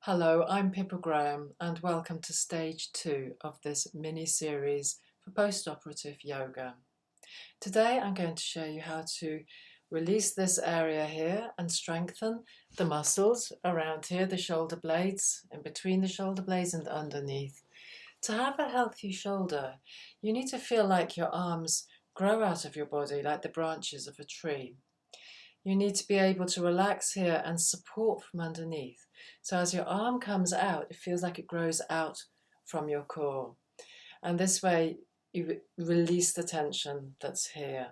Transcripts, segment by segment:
Hello, I'm Pippa and welcome to stage 2 of this mini-series for post-operative yoga. Today I'm going to show you how to release this area here and strengthen the muscles around here, the shoulder blades, in between the shoulder blades and underneath. To have a healthy shoulder, you need to feel like your arms grow out of your body like the branches of a tree. You need to be able to relax here and support from underneath. So as your arm comes out, it feels like it grows out from your core. And this way you release the tension that's here.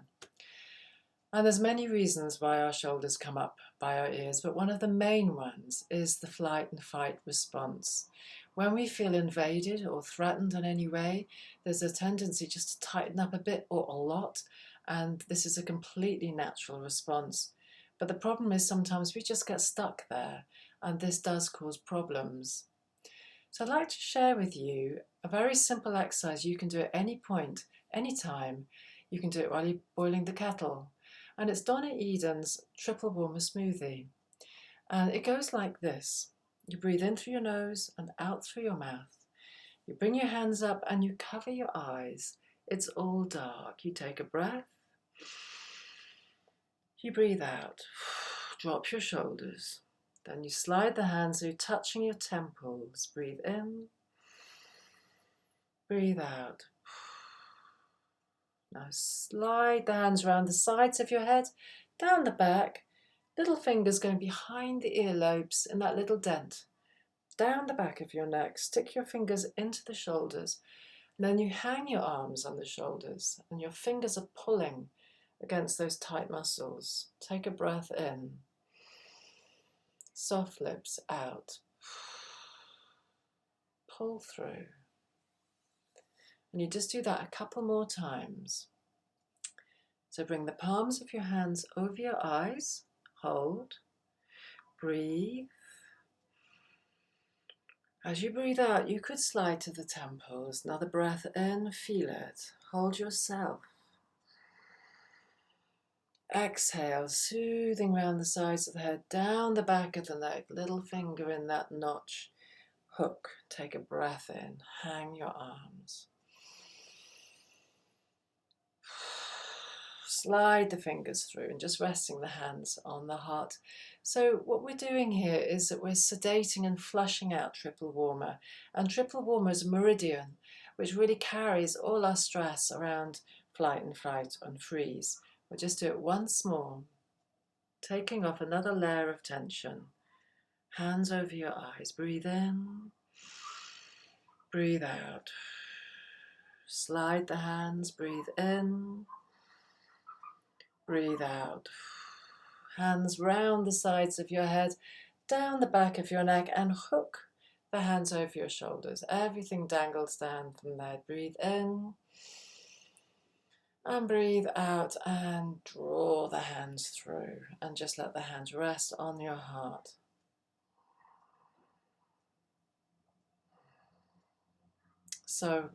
And there's many reasons why our shoulders come up by our ears, but one of the main ones is the flight and fight response. When we feel invaded or threatened in any way, there's a tendency just to tighten up a bit or a lot, and this is a completely natural response. But the problem is sometimes we just get stuck there, and this does cause problems. So I'd like to share with you a very simple exercise you can do at any point, any time. You can do it while you're boiling the kettle. And it's Donna Eden's triple warmer smoothie. And it goes like this. You breathe in through your nose and out through your mouth. You bring your hands up and you cover your eyes. It's all dark. You take a breath. You breathe out. Drop your shoulders. Then you slide the hands so you're touching your temples. Breathe in. Breathe out. Now slide the hands around the sides of your head, down the back. Little fingers going behind the earlobes in that little dent. Down the back of your neck. Stick your fingers into the shoulders. And then you hang your arms on the shoulders and your fingers are pulling against those tight muscles. Take a breath in. Soft lips out. Pull through. And you just do that a couple more times. So bring the palms of your hands over your eyes. Hold. Breathe. As you breathe out, you could slide to the temples. Another breath in. Feel it. Hold yourself. Exhale, soothing round the sides of the head, down the back of the neck, little finger in that notch. Hook. Take a breath in. Hang your arms. Slide the fingers through and just resting the hands on the heart. So what we're doing here is that we're sedating and flushing out triple warmer. And triple warmer is a meridian which really carries all our stress around flight and fight and freeze. We'll just do it once more, taking off another layer of tension. Hands over your eyes. Breathe in. Breathe out. Slide the hands. Breathe in. Breathe out. Hands round the sides of your head, down the back of your neck, and hook the hands over your shoulders. Everything dangles down from there. Breathe in. And breathe out and draw the hands through. And just let the hands rest on your heart. So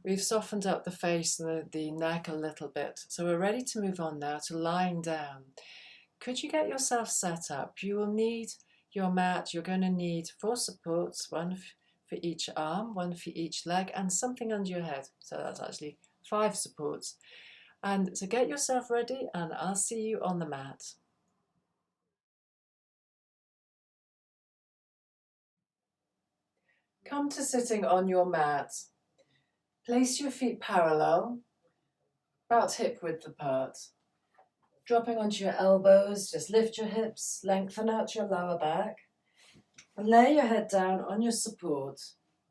we've softened up the face and the neck a little bit. So we're ready to move on now to lying down. Could you get yourself set up? You will need your mat. You're going to need 4 supports, one for each arm, one for each leg, and something under your head. So that's actually 5 supports. And so get yourself ready, and I'll see you on the mat. Come to sitting on your mat. Place your feet parallel, about hip width apart. Dropping onto your elbows, just lift your hips, lengthen out your lower back, and lay your head down on your support.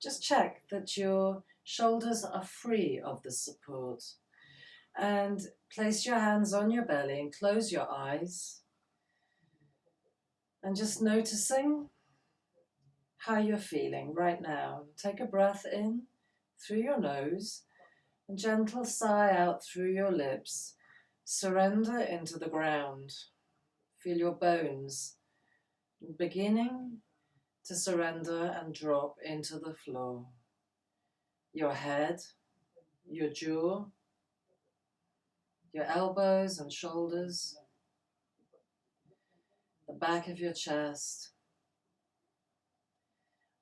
Just check that your shoulders are free of the support. And place your hands on your belly and close your eyes. And just noticing how you're feeling right now. Take a breath in through your nose, and gentle sigh out through your lips. Surrender into the ground. Feel your bones beginning to surrender and drop into the floor. Your head, your jaw, your elbows and shoulders, the back of your chest,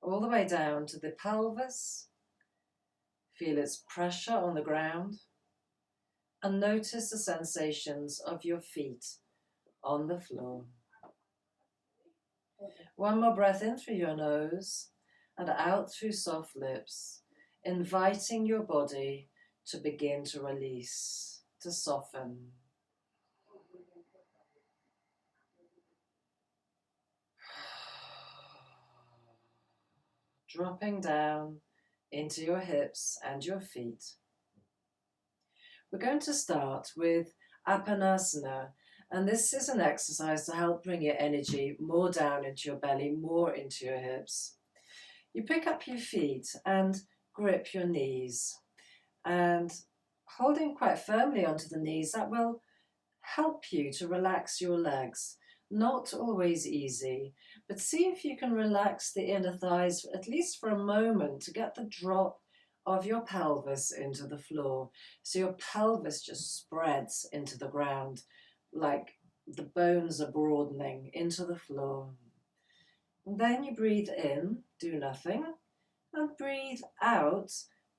all the way down to the pelvis. Feel its pressure on the ground and notice the sensations of your feet on the floor. One more breath in through your nose and out through soft lips, inviting your body to begin to release, to soften. Dropping down into your hips and your feet. We're going to start with Apanasana, and this is an exercise to help bring your energy more down into your belly, more into your hips. You pick up your feet and grip your knees, and holding quite firmly onto the knees, that will help you to relax your legs. Not always easy, but see if you can relax the inner thighs at least for a moment to get the drop of your pelvis into the floor. So your pelvis just spreads into the ground like the bones are broadening into the floor. And then you breathe in, do nothing, and breathe out.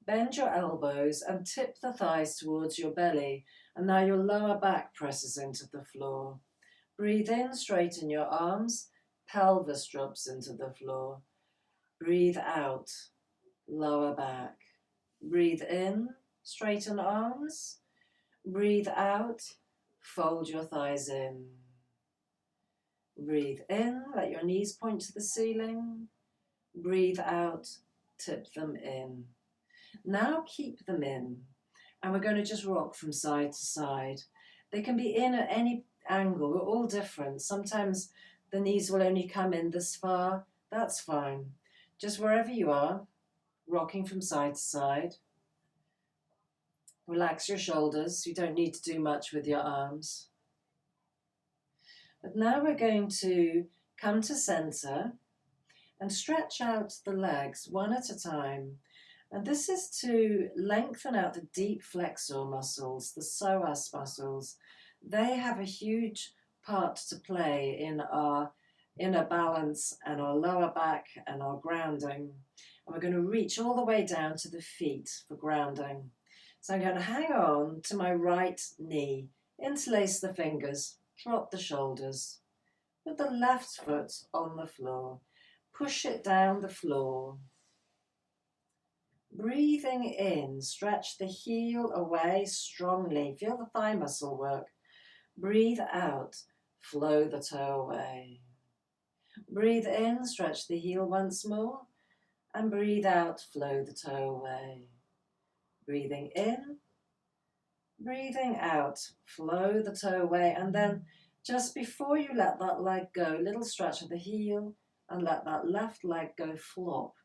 Bend your elbows and tip the thighs towards your belly, and now your lower back presses into the floor. Breathe in, straighten your arms, pelvis drops into the floor. Breathe out, lower back. Breathe in, straighten arms. Breathe out, fold your thighs in. Breathe in, let your knees point to the ceiling. Breathe out, tip them in. Now keep them in, and we're going to just rock from side to side. They can be in at any angle, we're all different. Sometimes the knees will only come in this far, that's fine. Just wherever you are, rocking from side to side. Relax your shoulders, you don't need to do much with your arms. But now we're going to come to center and stretch out the legs one at a time. And this is to lengthen out the deep flexor muscles, the psoas muscles. They have a huge part to play in our inner balance and our lower back and our grounding. And we're going to reach all the way down to the feet for grounding. So I'm going to hang on to my right knee, interlace the fingers, drop the shoulders, put the left foot on the floor, push it down the floor. Breathing in, stretch the heel away strongly. Feel the thigh muscle work. Breathe out, flow the toe away. Breathe in, stretch the heel once more. And breathe out, flow the toe away. Breathing in, breathing out, flow the toe away. And then just before you let that leg go, little stretch of the heel and let that left leg go flop.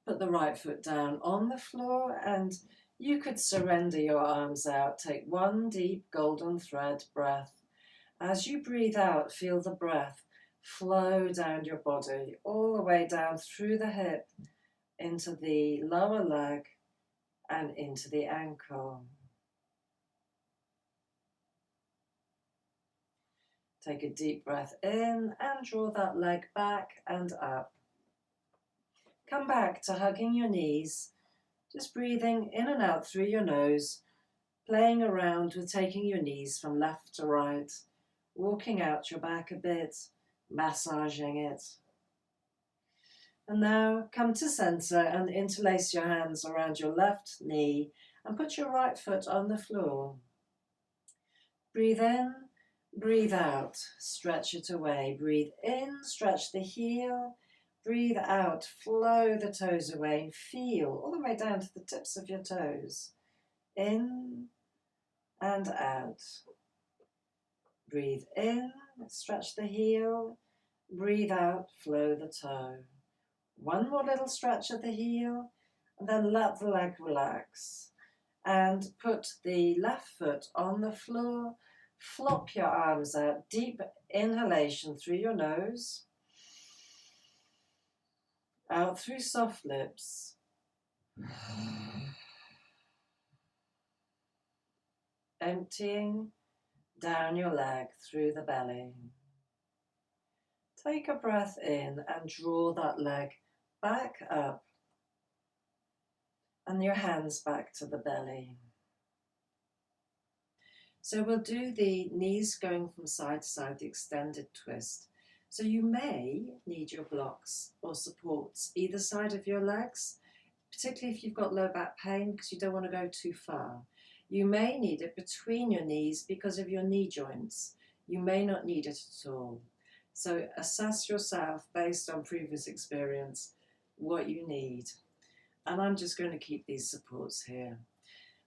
Put the right foot down on the floor and you could surrender your arms out. Take one deep golden thread breath. As you breathe out, feel the breath flow down your body, all the way down through the hip, into the lower leg and into the ankle. Take a deep breath in and draw that leg back and up. Come back to hugging your knees, just breathing in and out through your nose, playing around with taking your knees from left to right, walking out your back a bit, massaging it. And now come to center and interlace your hands around your left knee and put your right foot on the floor. Breathe in, breathe out, stretch it away. Breathe in, stretch the heel. Breathe out, flow the toes away and feel all the way down to the tips of your toes. In and out. Breathe in, stretch the heel. Breathe out, flow the toe. One more little stretch of the heel, and then let the leg relax. And put the left foot on the floor. Flop your arms out, deep inhalation through your nose. Out through soft lips. Emptying down your leg through the belly. Take a breath in and draw that leg back up and your hands back to the belly. So we'll do the knees going from side to side, the extended twist. So you may need your blocks or supports either side of your legs, particularly if you've got low back pain because you don't want to go too far. You may need it between your knees because of your knee joints. You may not need it at all. So assess yourself based on previous experience what you need. And I'm just going to keep these supports here.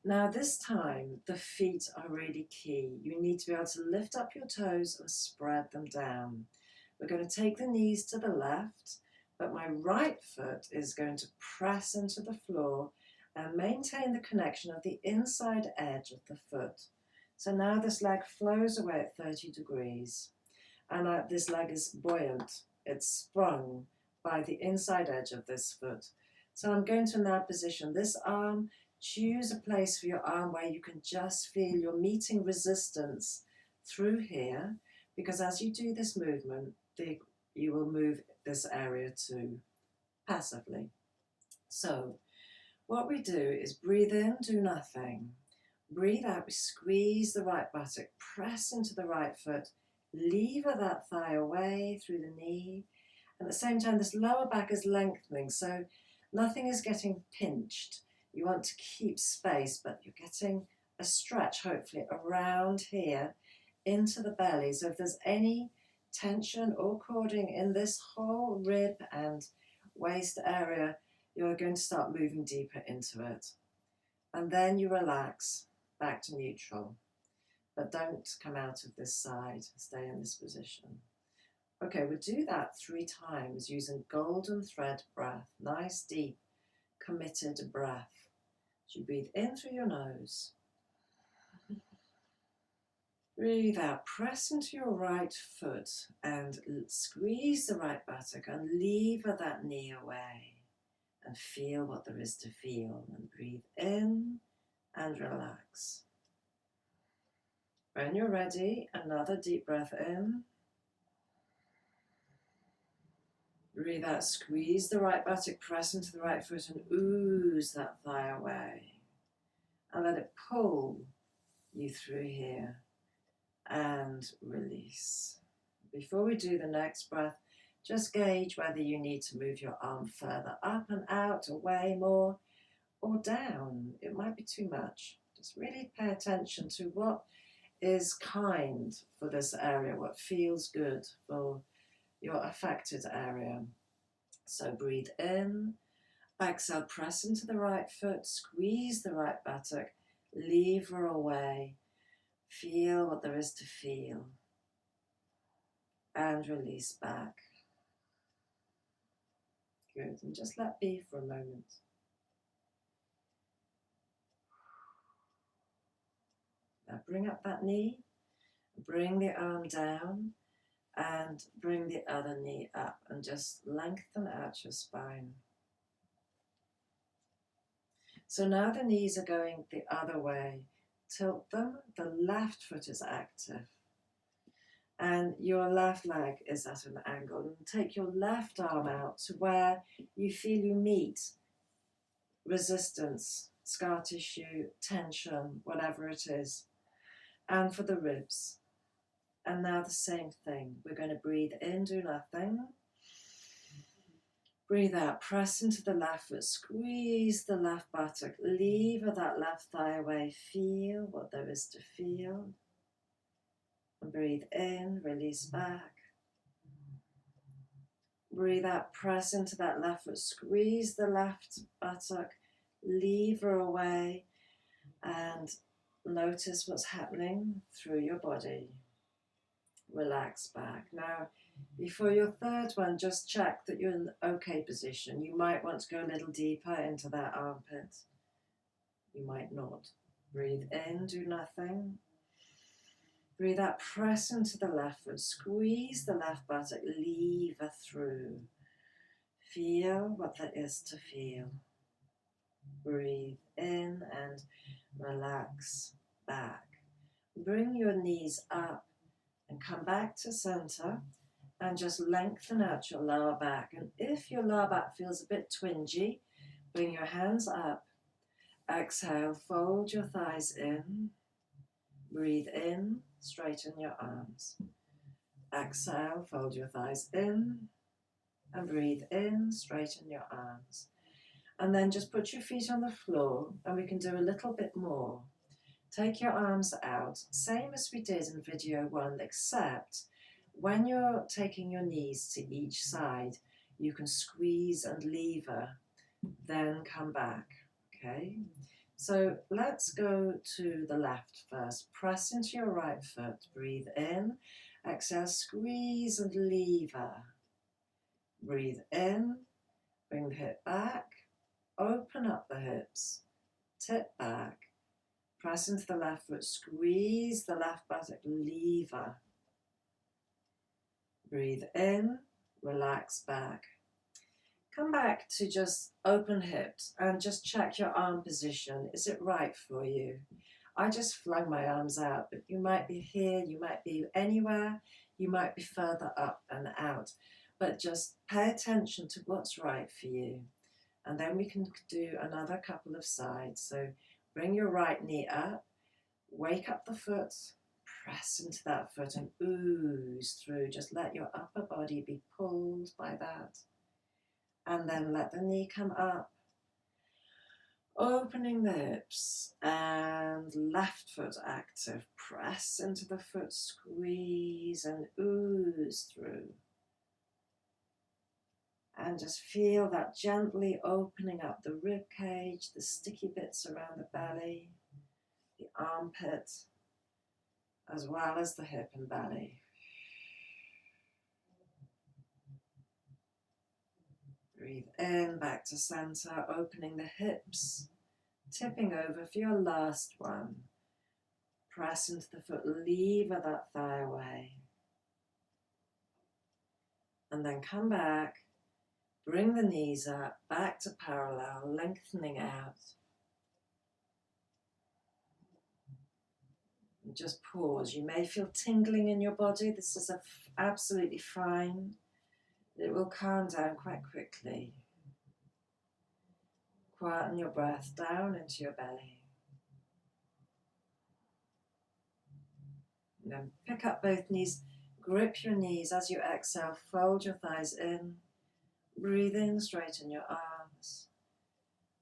Now this time, the feet are really key. You need to be able to lift up your toes and spread them down. We're going to take the knees to the left, but my right foot is going to press into the floor and maintain the connection of the inside edge of the foot. So now this leg flows away at 30 degrees. And this leg is buoyant. It's sprung by the inside edge of this foot. So I'm going to now position this arm. Choose a place for your arm where you can just feel you're meeting resistance through here, because as you do this movement, you will move this area too, passively. So what we do is breathe in, do nothing. Breathe out, we squeeze the right buttock, press into the right foot, lever that thigh away through the knee. And at the same time, this lower back is lengthening, so nothing is getting pinched. You want to keep space, but you're getting a stretch, hopefully, around here into the belly. So if there's any tension or cording in this whole rib and waist area, you're going to start moving deeper into it. And then you relax back to neutral. But don't come out of this side, stay in this position. Okay, we'll do that 3 times using golden thread breath. Nice, deep, committed breath. So you breathe in through your nose. Breathe out, press into your right foot and squeeze the right buttock and lever that knee away. And feel what there is to feel. And breathe in and relax. When you're ready, another deep breath in. Breathe out, squeeze the right buttock, press into the right foot and ooze that thigh away. And let it pull you through here and release. Before we do the next breath, just gauge whether you need to move your arm further up and out, away more, or down. It might be too much. Just really pay attention to what is kind for this area, what feels good for your affected area. So breathe in, exhale, press into the right foot, squeeze the right buttock, lever away, feel what there is to feel, and release back. Good, and just let be for a moment. Now bring up that knee, bring the arm down, and bring the other knee up, and just lengthen out your spine. So now the knees are going the other way. Tilt them, the left foot is active. And your left leg is at an angle. And take your left arm out to where you feel you meet resistance, scar tissue, tension, whatever it is. And for the ribs. And now the same thing. We're going to breathe in, do nothing. Breathe out, press into the left foot, squeeze the left buttock, lever that left thigh away, feel what there is to feel. And breathe in, release back. Breathe out, press into that left foot, squeeze the left buttock, lever away, and notice what's happening through your body. Relax back. Now, before your third one, just check that you're in the okay position. You might want to go a little deeper into that armpit. You might not. Breathe in, do nothing. Breathe out, press into the left foot, squeeze the left buttock, lever through. Feel what there is to feel. Breathe in and relax back. Bring your knees up and come back to center and just lengthen out your lower back. And if your lower back feels a bit twingy, bring your hands up. Exhale, fold your thighs in. Breathe in, straighten your arms. Exhale, fold your thighs in. And breathe in, straighten your arms. And then just put your feet on the floor, and we can do a little bit more. Take your arms out, same as we did in video 1, except when you're taking your knees to each side, you can squeeze and lever, then come back, okay? So let's go to the left first. Press into your right foot, breathe in, exhale, squeeze and lever. Breathe in, bring the hip back, open up the hips, tip back, press into the left foot, squeeze the left buttock, lever. Breathe in, relax back. Come back to just open hips and just check your arm position. Is it right for you? I just flung my arms out, but you might be here, you might be anywhere, you might be further up and out. But just pay attention to what's right for you. And then we can do another couple of sides. So bring your right knee up, wake up the foot, press into that foot and ooze through. Just let your upper body be pulled by that. And then let the knee come up, opening the hips, and left foot active. Press into the foot, squeeze and ooze through. And just feel that gently opening up the rib cage, the sticky bits around the belly, the armpit, as well as the hip and belly. Breathe in, back to center, opening the hips, tipping over for your last one. Press into the foot, lever that thigh away. And then come back, bring the knees up, back to parallel, lengthening out. And just pause. You may feel tingling in your body. This is absolutely fine. It will calm down quite quickly. Quieten your breath down into your belly. And then pick up both knees, grip your knees as you exhale, fold your thighs in. Breathe in, straighten your arms.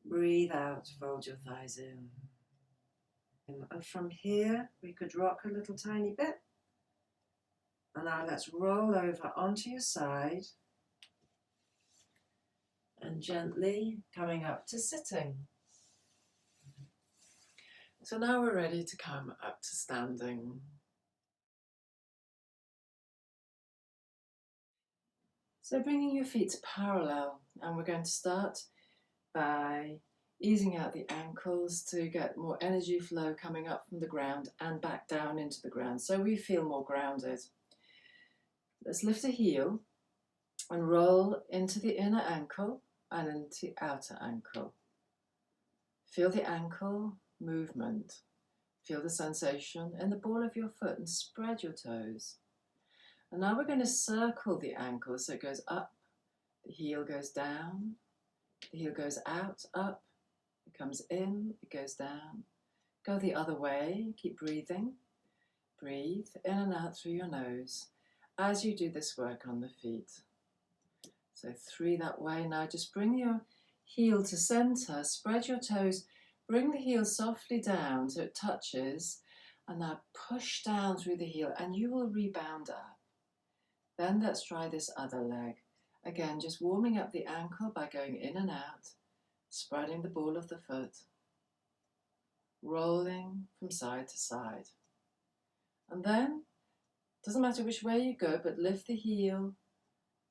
Breathe out, fold your thighs in. And from here, we could rock a little tiny bit. And now let's roll over onto your side. And gently coming up to sitting. So now we're ready to come up to standing. So bringing your feet parallel, and we're going to start by easing out the ankles to get more energy flow coming up from the ground and back down into the ground, so we feel more grounded. Let's lift a heel and roll into the inner ankle and into the outer ankle. Feel the ankle movement. Feel the sensation in the ball of your foot and spread your toes. And now we're going to circle the ankle so it goes up, the heel goes down, the heel goes out, up, it comes in, it goes down. Go the other way, keep breathing. Breathe in and out through your nose as you do this work on the feet. So 3 that way. Now just bring your heel to center, spread your toes, bring the heel softly down so it touches, and now push down through the heel and you will rebound up. Then let's try this other leg. Again, just warming up the ankle by going in and out, spreading the ball of the foot, rolling from side to side. And then, doesn't matter which way you go, but lift the heel,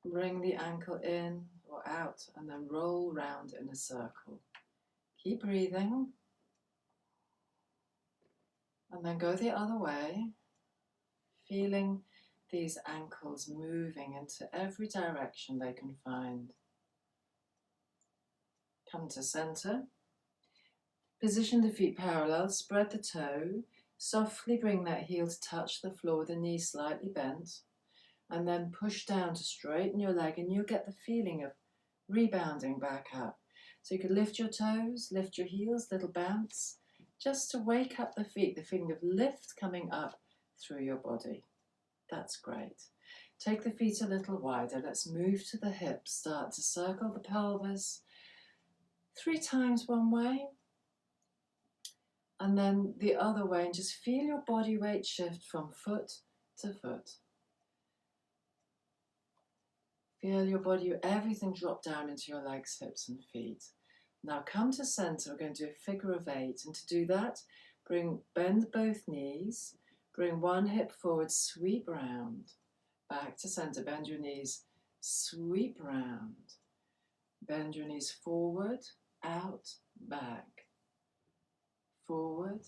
bring the ankle in or out, and then roll round in a circle. Keep breathing. And then go the other way, feeling these ankles moving into every direction they can find. Come to center. Position the feet parallel, spread the toe, softly bring that heel to touch the floor, the knee slightly bent. and then push down to straighten your leg, and you'll get the feeling of rebounding back up. So you could lift your toes, lift your heels, little bounce, just to wake up the feet, the feeling of lift coming up through your body. That's great. Take the feet a little wider. Let's move to the hips. Start to circle the pelvis 3 times one way, and then the other way, and just feel your body weight shift from foot to foot. Feel your body, everything drop down into your legs, hips and feet. Now come to center. We're going to do a figure of 8, and to do that, bend both knees, bring one hip forward, sweep round, back to center, bend your knees, sweep round, bend your knees forward, out, back, forward,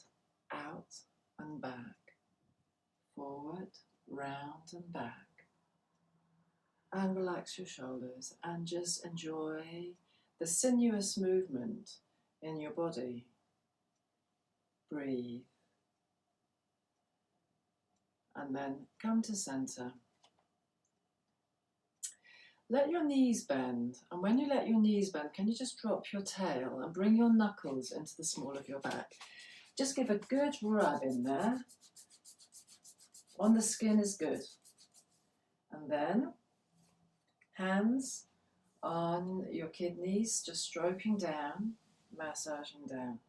out and back, forward, round and back. And relax your shoulders and just enjoy the sinuous movement in your body. Breathe. And then come to center. Let your knees bend, and when you let your knees bend, can you just drop your tail and bring your knuckles into the small of your back? Just give a good rub in there. On the skin is good. And then hands on your kidneys, just stroking down, massaging down.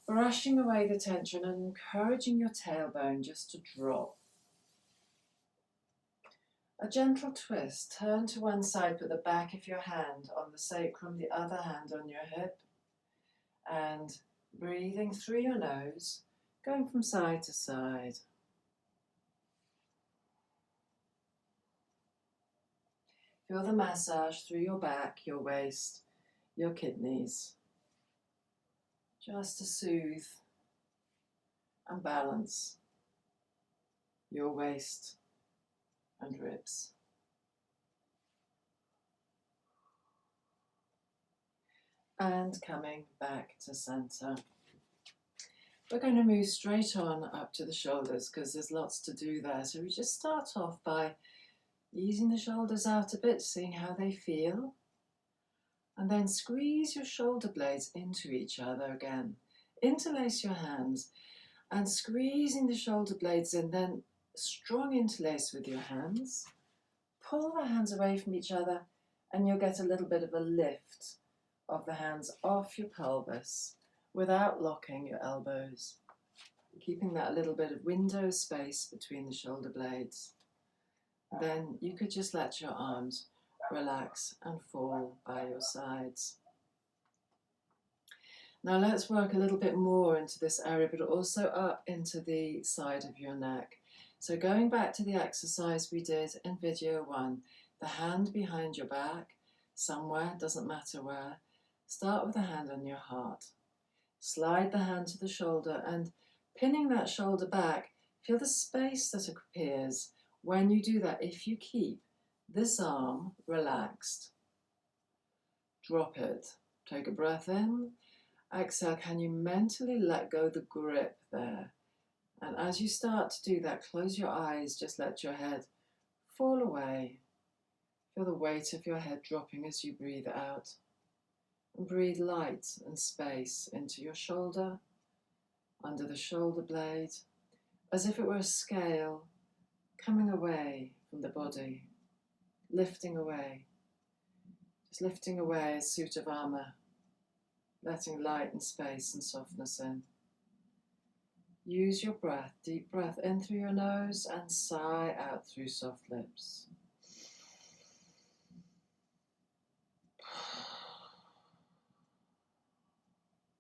Brushing away the tension and encouraging your tailbone just to drop. A gentle twist. Turn to one side, put the back of your hand on the sacrum, the other hand on your hip, and breathing through your nose, going from side to side. Feel the massage through your back, your waist, your kidneys, just to soothe and balance your waist and ribs. And coming back to center. We're going to move straight on up to the shoulders because there's lots to do there. So we just start off by easing the shoulders out a bit, seeing how they feel. And then squeeze your shoulder blades into each other again. Interlace your hands and squeezing the shoulder blades in, then strong interlace with your hands. Pull the hands away from each other and you'll get a little bit of a lift of the hands off your pelvis without locking your elbows. Keeping that little bit of window space between the shoulder blades. Then you could just let your arms relax and fall by your sides. Now let's work a little bit more into this area, but also up into the side of your neck. So going back to the exercise we did in video 1, the hand behind your back, somewhere, doesn't matter where. Start with the hand on your heart. Slide the hand to the shoulder and pinning that shoulder back, feel the space that appears when you do that. If you keep this arm relaxed, drop it. Take a breath in. Exhale, can you mentally let go the grip there? And as you start to do that, close your eyes, just let your head fall away. Feel the weight of your head dropping as you breathe out. And breathe light and space into your shoulder, under the shoulder blade, as if it were a scale coming away from the body, lifting away. Just lifting away a suit of armour, letting light and space and softness in. Use your breath, deep breath in through your nose and sigh out through soft lips.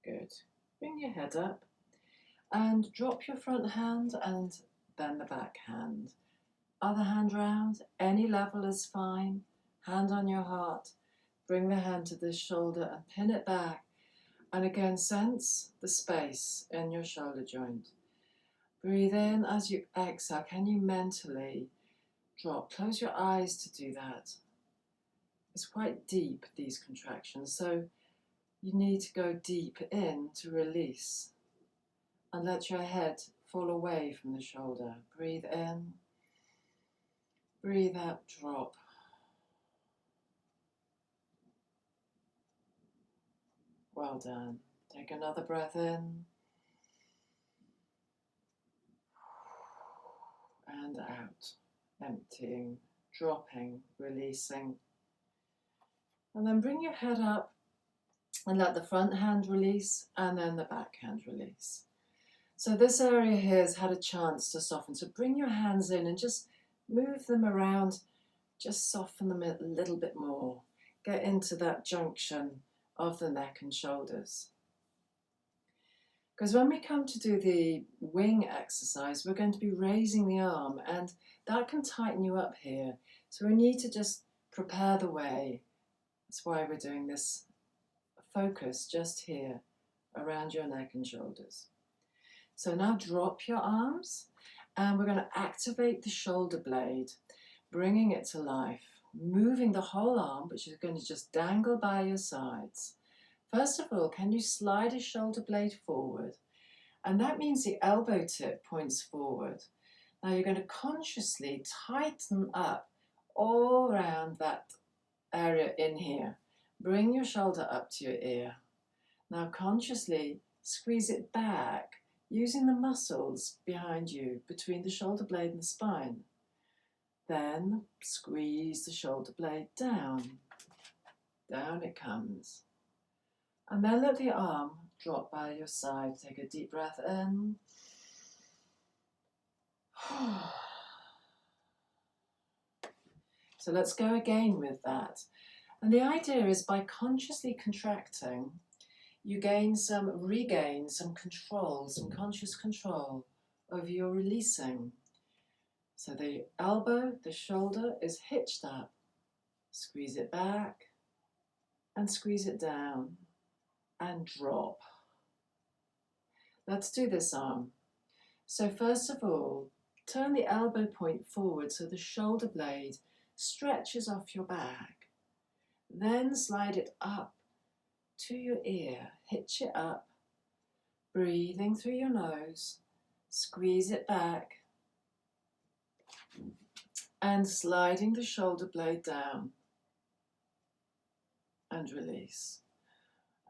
Good. Bring your head up and drop your front hand and then the back hand. Other hand round, any level is fine. Hand on your heart. Bring the hand to the shoulder and pin it back. And again, sense the space in your shoulder joint. Breathe in as you exhale. Can you mentally drop? Close your eyes to do that. It's quite deep, these contractions, so you need to go deep in to release. And let your head fall away from the shoulder. Breathe in. Breathe out, drop. Well done. Take another breath in and out. Emptying, dropping, releasing. And then bring your head up and let the front hand release and then the back hand release. So this area here has had a chance to soften. So bring your hands in and just move them around. Just soften them a little bit more. Get into that junction of the neck and shoulders. Because when we come to do the wing exercise, we're going to be raising the arm and that can tighten you up here. So we need to just prepare the way. That's why we're doing this focus just here around your neck and shoulders. So now drop your arms and we're going to activate the shoulder blade, bringing it to life, moving the whole arm, which is going to just dangle by your sides. First of all, can you slide a shoulder blade forward? And that means the elbow tip points forward. Now you're going to consciously tighten up all around that area in here. Bring your shoulder up to your ear. Now consciously squeeze it back using the muscles behind you between the shoulder blade and the spine. Then squeeze the shoulder blade down. Down it comes. And then let the arm drop by your side. Take a deep breath in. So let's go again with that. And the idea is by consciously contracting, you regain some control, some conscious control over your releasing. So the elbow, the shoulder is hitched up. Squeeze it back and squeeze it down and drop. Let's do this arm. So first of all, turn the elbow point forward so the shoulder blade stretches off your back. Then slide it up to your ear, hitch it up, breathing through your nose, squeeze it back, and sliding the shoulder blade down and release.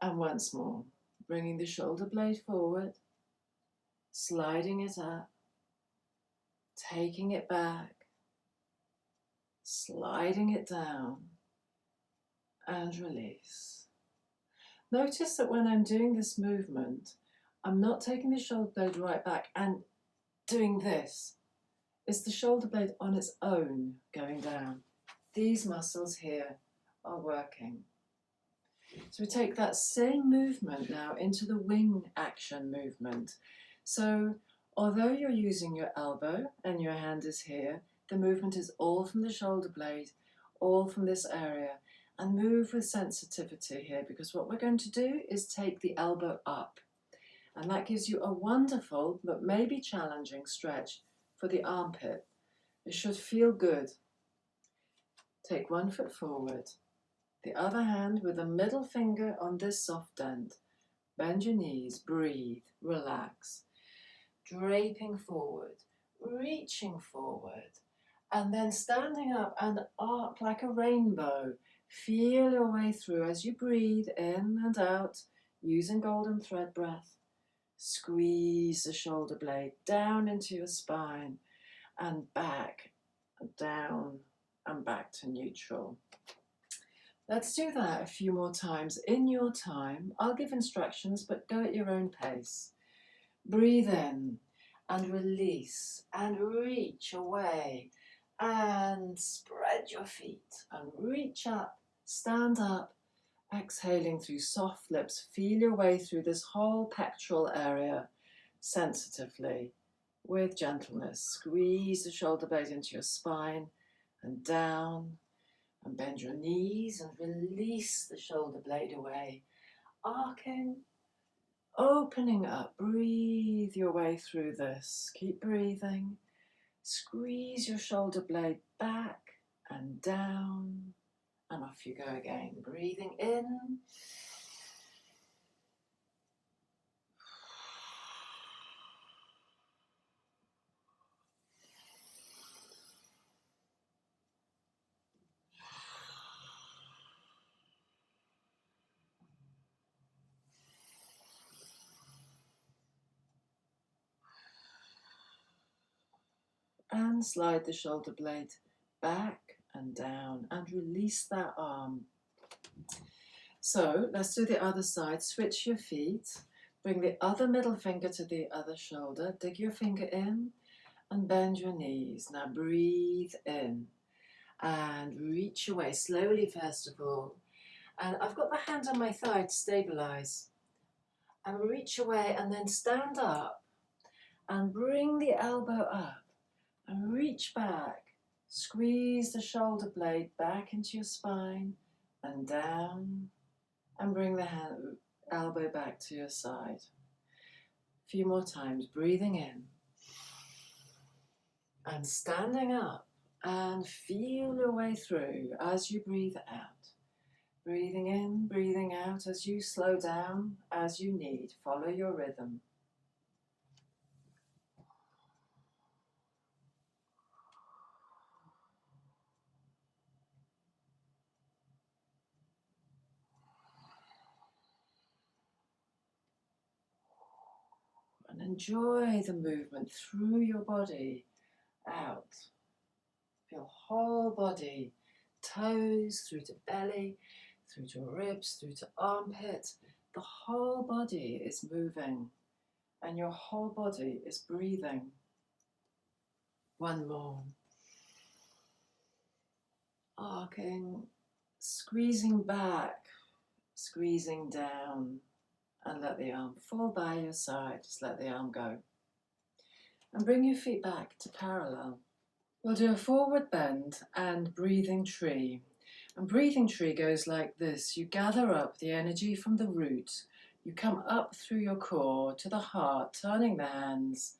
And once more, bringing the shoulder blade forward, sliding it up, taking it back, sliding it down, and release. Notice that when I'm doing this movement, I'm not taking the shoulder blade right back and doing this. It's the shoulder blade on its own going down. These muscles here are working. So we take that same movement now into the wing action movement. So although you're using your elbow and your hand is here, the movement is all from the shoulder blade, all from this area. And move with sensitivity here, because what we're going to do is take the elbow up. And that gives you a wonderful, but maybe challenging stretch for the armpit. It should feel good. Take one foot forward. The other hand with the middle finger on this soft dent. Bend your knees, breathe, relax. Draping forward, reaching forward, and then standing up and arc like a rainbow. Feel your way through as you breathe in and out, using golden thread breath. Squeeze the shoulder blade down into your spine and back, down and back to neutral. Let's do that a few more times in your time. I'll give instructions, but go at your own pace. Breathe in and release and reach away and spread your feet and reach up. Stand up, exhaling through soft lips. Feel your way through this whole pectoral area sensitively with gentleness. Squeeze the shoulder blade into your spine and down, and bend your knees and release the shoulder blade away. Arcing, opening up. Breathe your way through this. Keep breathing. Squeeze your shoulder blade back and down. And off you go again. Breathing in. And slide the shoulder blade back and down and release that arm. So let's do the other side. Switch your feet. Bring the other middle finger to the other shoulder. Dig your finger in and bend your knees. Now breathe in and reach away slowly first of all. And I've got the hand on my thigh to stabilize. And reach away and then stand up and bring the elbow up and reach back. Squeeze the shoulder blade back into your spine and down and bring the elbow back to your side. A few more times, breathing in and standing up and feel your way through as you breathe out. Breathing in, breathing out as you slow down as you need. Follow your rhythm. And enjoy the movement through your body, out. Feel whole body, toes through to belly, through to ribs, through to armpit. The whole body is moving and your whole body is breathing. One more. Arcing, squeezing back, squeezing down, and let the arm fall by your side. Just let the arm go. And bring your feet back to parallel. We'll do a forward bend and breathing tree. And breathing tree goes like this. You gather up the energy from the root. You come up through your core to the heart, turning the hands.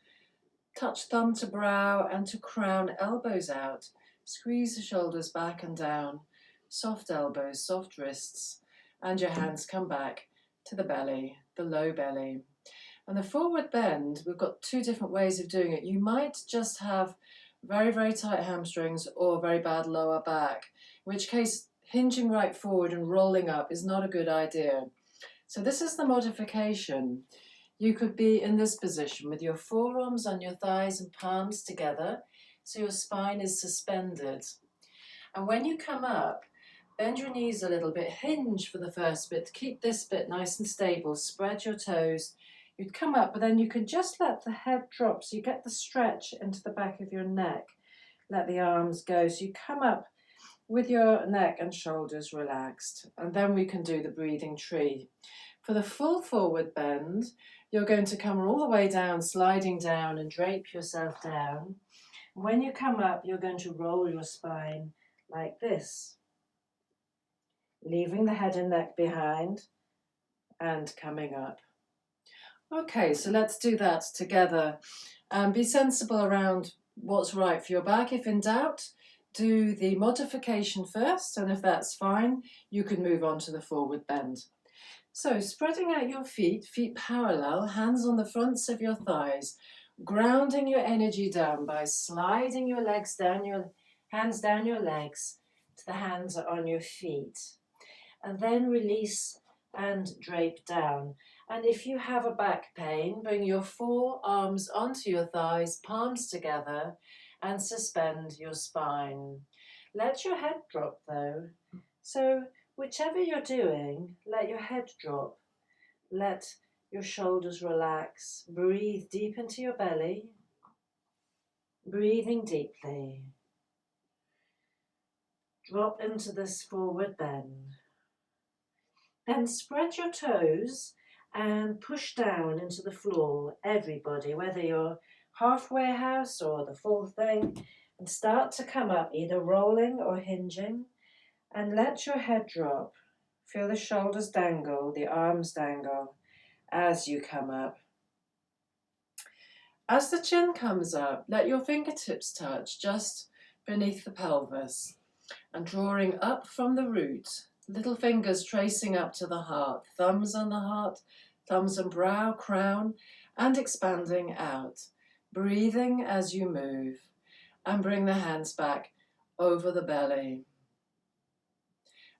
Touch thumb to brow and to crown, elbows out. Squeeze the shoulders back and down. Soft elbows, soft wrists. And your hands come back to the belly, the low belly. And the forward bend, we've got two different ways of doing it. You might just have very, very tight hamstrings or very bad lower back, in which case hinging right forward and rolling up is not a good idea. So this is the modification. You could be in this position with your forearms on your thighs and palms together, so your spine is suspended. And when you come up, bend your knees a little bit, hinge for the first bit, keep this bit nice and stable, spread your toes. You'd come up, but then you can just let the head drop so you get the stretch into the back of your neck. Let the arms go, so you come up with your neck and shoulders relaxed. And then we can do the breathing tree. For the full forward bend, you're going to come all the way down, sliding down and drape yourself down. When you come up, you're going to roll your spine like this, leaving the head and neck behind and coming up. Okay, so let's do that together. Be sensible around what's right for your back. If in doubt, do the modification first, and if that's fine, you can move on to the forward bend. So spreading out your feet, feet parallel, hands on the fronts of your thighs, grounding your energy down by sliding your legs down, your hands down your legs to the hands on your feet. And then release and drape down. And if you have a back pain, bring your forearms onto your thighs, palms together, and suspend your spine. Let your head drop though. So whichever you're doing, let your head drop. Let your shoulders relax. Breathe deep into your belly. Breathing deeply. Drop into this forward bend. Then spread your toes and push down into the floor, everybody, whether you're halfway house or the full thing, and start to come up, either rolling or hinging, and let your head drop. Feel the shoulders dangle, the arms dangle as you come up. As the chin comes up, let your fingertips touch just beneath the pelvis and drawing up from the root. Little fingers tracing up to the heart, thumbs on the heart, thumbs on brow, crown, and expanding out. Breathing as you move, and bring the hands back over the belly.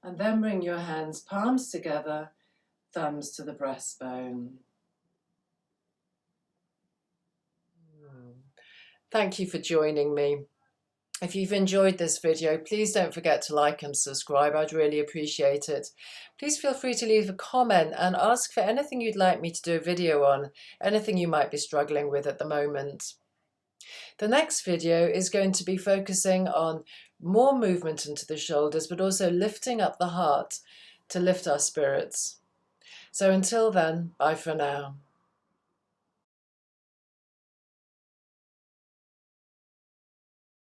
And then bring your hands, palms together, thumbs to the breastbone. Thank you for joining me. If you've enjoyed this video, please don't forget to like and subscribe. I'd really appreciate it. Please feel free to leave a comment and ask for anything you'd like me to do a video on, anything you might be struggling with at the moment. The next video is going to be focusing on more movement into the shoulders, but also lifting up the heart to lift our spirits. So until then, bye for now.